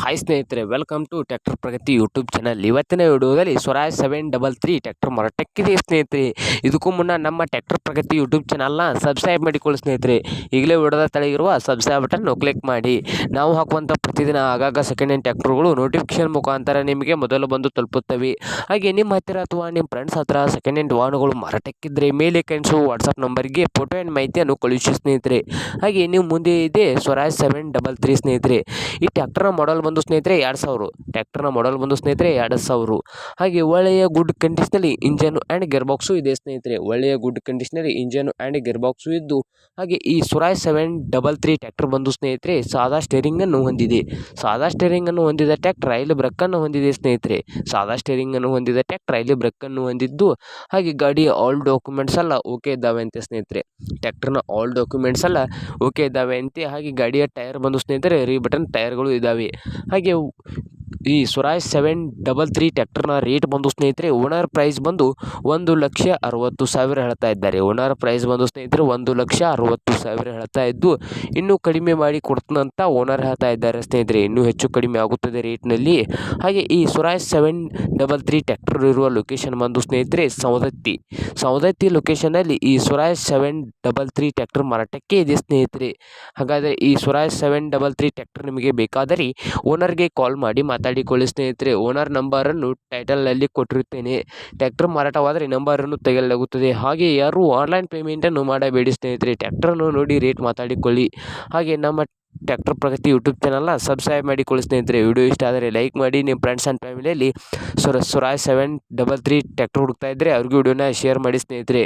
Hi ಸ್ನೇಹಿತರೆ, welcome to tractor Pragati YouTube channel. ಇವತ್ತಿನ ವಿಡಿಯೋದಲ್ಲಿ ಸ್ವರಾಜ್ 733 ಟ್ರ್ಯಾಕ್ಟರ್ ಮಾರಾಟಕ್ಕಿದೆ ಸ್ನೇಹಿತರೆ. ಇದಕ್ಕೂ ಮುನ್ನ ನಮ್ಮ ಟ್ರ್ಯಾಕ್ಟರ್ ಪ್ರಗತಿ ಯೂಟ್ಯೂಬ್ ಚಾನಲ್ನ ಸಬ್ಸ್ಕ್ರೈಬ್ ಮಾಡಿಕೊಳ್ಳಿ ಸ್ನೇಹಿತರೆ. ಈಗಲೇ ವಿಡಿಯೋದ ತೆಳಗಿರುವ ಸಬ್ಸ್ಕ್ರೈಬ್ ಬಟನ್ ಕ್ಲಿಕ್ ಮಾಡಿ. ನಾವು ಹಾಕುವಂಥ ಪ್ರತಿದಿನ ಆಗಾಗ ಸೆಕೆಂಡ್ ಹ್ಯಾಂಡ್ ಟ್ರ್ಯಾಕ್ಟರ್ಗಳು ನೋಟಿಫಿಕೇಶನ್ ಮುಖಾಂತರ ನಿಮಗೆ ಮೊದಲು ಬಂದು ತಲುಪುತ್ತವೆ. ಹಾಗೆ ನಿಮ್ಮ ಹತ್ತಿರ ಅಥವಾ ನಿಮ್ಮ ಫ್ರೆಂಡ್ಸ್ ಹತ್ರ ಸೆಕೆಂಡ್ ಹ್ಯಾಂಡ್ ವಾಹನಗಳು ಮಾರಾಟಕ್ಕಿದ್ರೆ ಮೇಲೆ ಕಾಣಿಸುವ ವಾಟ್ಸಪ್ ನಂಬರ್ಗೆ ಫೋಟೋ ಆ್ಯಂಡ್ ಮಾಹಿತಿಯನ್ನು ಕಳುಹಿಸಿ ಸ್ನೇಹಿತರೆ. ಹಾಗೆ ನೀವು ಮುಂದೆ ಇದೆ ಸ್ವರಾಜ್ 733 ಸ್ನೇಹಿತರೆ. ಈ ಟ್ರ್ಯಾಕ್ಟರ್ನ ಮಾಡಲ್ ಬಂದು ಸ್ನೇಹಿತರೆ 2000. ಟ್ರ್ಯಾಕ್ಟರ್ನ ಮಾಡಲ್ ಬಂದು ಸ್ನೇಹಿತರೆ 2000. ಹಾಗೆ ಒಳ್ಳೆಯ ಗುಡ್ ಕಂಡೀಷನಲ್ಲಿ ಇಂಜನ್ ಆ್ಯಂಡ್ ಗೇರ್ ಬಾಕ್ಸು ಇದೆ ಸ್ನೇಹಿತರೆ. ಒಳ್ಳೆಯ ಗುಡ್ ಕಂಡೀಷನಲ್ಲಿ ಇಂಜನ್ ಆ್ಯಂಡ್ ಗೇರ್ ಬಾಕ್ಸು ಇದ್ದು, ಹಾಗೆ ಈ ಸ್ವರಾಜ್ 733 ಟ್ರ್ಯಾಕ್ಟರ್ ಬಂದು ಸ್ನೇಹಿತರೆ ಸಾದಾ ಸ್ಟೇರಿಂಗನ್ನು ಹೊಂದಿದೆ. ಸಾದಾ ಸ್ಟೇರಿಂಗನ್ನು ಹೊಂದಿದ ಟ್ರ್ಯಾಕ್ಟರ್ ರೈಲ್ ಬ್ರೇಕನ್ನು ಹೊಂದಿದೆ ಸ್ನೇಹಿತರೆ. ಸಾದಾ ಸ್ಟೇರಿಂಗನ್ನು ಹೊಂದಿದ ಟ್ರ್ಯಾಕ್ಟರ್ ರೈಲ್ ಬ್ರೇಕನ್ನು ಹೊಂದಿದ್ದು, ಹಾಗೆ ಗಾಡಿಯ ಆಲ್ ಡಾಕ್ಯುಮೆಂಟ್ಸ್ ಎಲ್ಲ ಓಕೆ ಇದ್ದಾವೆ ಅಂತೆ ಸ್ನೇಹಿತರೆ. ಟ್ರ್ಯಾಕ್ಟರ್ನ ಆಲ್ ಡಾಕ್ಯುಮೆಂಟ್ಸ್ ಎಲ್ಲ ಓಕೆ ಇದ್ದಾವೆ ಅಂತೆ. ಹಾಗೆ ಗಾಡಿಯ ಟೈರ್ ಬಂದು ಸ್ನೇಹಿತರೆ ರೀಬಟನ್ ಟೈರ್ಗಳು ಇದ್ದಾವೆ. ಹಾಗೆ ಈ ಸ್ವರಾಜ್ 733 ಟ್ರ್ಯಾಕ್ಟರ್ನ ರೇಟ್ ಬಂದು ಸ್ನೇಹಿತರೆ ಓನರ್ ಪ್ರೈಸ್ ಬಂದು 1,60,000 ಹೇಳ್ತಾ ಇದ್ದಾರೆ. ಓನರ್ ಪ್ರೈಸ್ ಬಂದು ಸ್ನೇಹಿತರೆ 1,60,000 ಹೇಳ್ತಾ ಇದ್ದು, ಇನ್ನೂ ಕಡಿಮೆ ಮಾಡಿ ಕೊಡ್ತೀನಂತ ಓನರ್ ಹೇಳ್ತಾ ಇದ್ದಾರೆ ಸ್ನೇಹಿತರೆ. ಇನ್ನೂ ಹೆಚ್ಚು ಕಡಿಮೆ ಆಗುತ್ತದೆ ರೇಟ್ನಲ್ಲಿ. ಹಾಗೆ ಈ ಸ್ವರಾಜ್ 733 ಟ್ರ್ಯಾಕ್ಟರ್ ಇರುವ ಲೊಕೇಶನ್ ಬಂದು ಸ್ನೇಹಿತರೆ ಸವದತ್ತಿ ಲೊಕೇಶನಲ್ಲಿ ಈ ಸ್ವರಾಜ್ 733 ಟ್ರ್ಯಾಕ್ಟರ್ ಮಾರಾಟಕ್ಕೆ ಇದೆ ಸ್ನೇಹಿತರೆ. ಹಾಗಾದರೆ ಈ ಸ್ವರಾಜ್ 733 ಟ್ರ್ಯಾಕ್ಟರ್ ನಿಮಗೆ ಬೇಕಾದರೆ ಓನರ್ಗೆ ಕಾಲ್ ಮಾಡಿ ಮಾತಾಡಿಕೊಳ್ಳಿ ಸ್ನೇಹಿತರೆ. ಓನರ್ ನಂಬರನ್ನು ಟೈಟಲ್ನಲ್ಲಿ ಕೊಟ್ಟಿರುತ್ತೇನೆ. ಟ್ರ್ಯಾಕ್ಟರ್ ಮಾರಾಟವಾದರೆ ನಂಬರನ್ನು ತೆಗೆಯಲಾಗುತ್ತದೆ. ಹಾಗೆ ಯಾರು ಆನ್ಲೈನ್ ಪೇಮೆಂಟನ್ನು ಮಾಡಬೇಡಿ ಸ್ನೇಹಿತರೆ. ಟ್ರ್ಯಾಕ್ಟರನ್ನು ನೋಡಿ ರೇಟ್ ಮಾತಾಡಿಕೊಳ್ಳಿ. ಹಾಗೆ ನಮ್ಮ ಟ್ರ್ಯಾಕ್ಟರ್ ಪ್ರಗತಿ ಯೂಟ್ಯೂಬ್ ಚಾನಲ್ನ ಸಬ್ಸ್ಕ್ರೈಬ್ ಮಾಡಿಕೊಳ್ಳಿ ಸ್ನೇಹಿತರೆ. ವಿಡಿಯೋ ಇಷ್ಟ ಆದರೆ ಲೈಕ್ ಮಾಡಿ. ನಿಮ್ಮ ಫ್ರೆಂಡ್ಸ್ ಆ್ಯಂಡ್ ಫ್ಯಾಮಿಲಿಯಲ್ಲಿ ಸ್ವರಾಜ್ 733 ಟ್ರ್ಯಾಕ್ಟರ್ ಹುಡುಕ್ತಾ ಇದ್ದರೆ ಅವ್ರಿಗೂ ವಿಡಿಯೋನ ಶೇರ್ ಮಾಡಿ ಸ್ನೇಹಿತರೆ.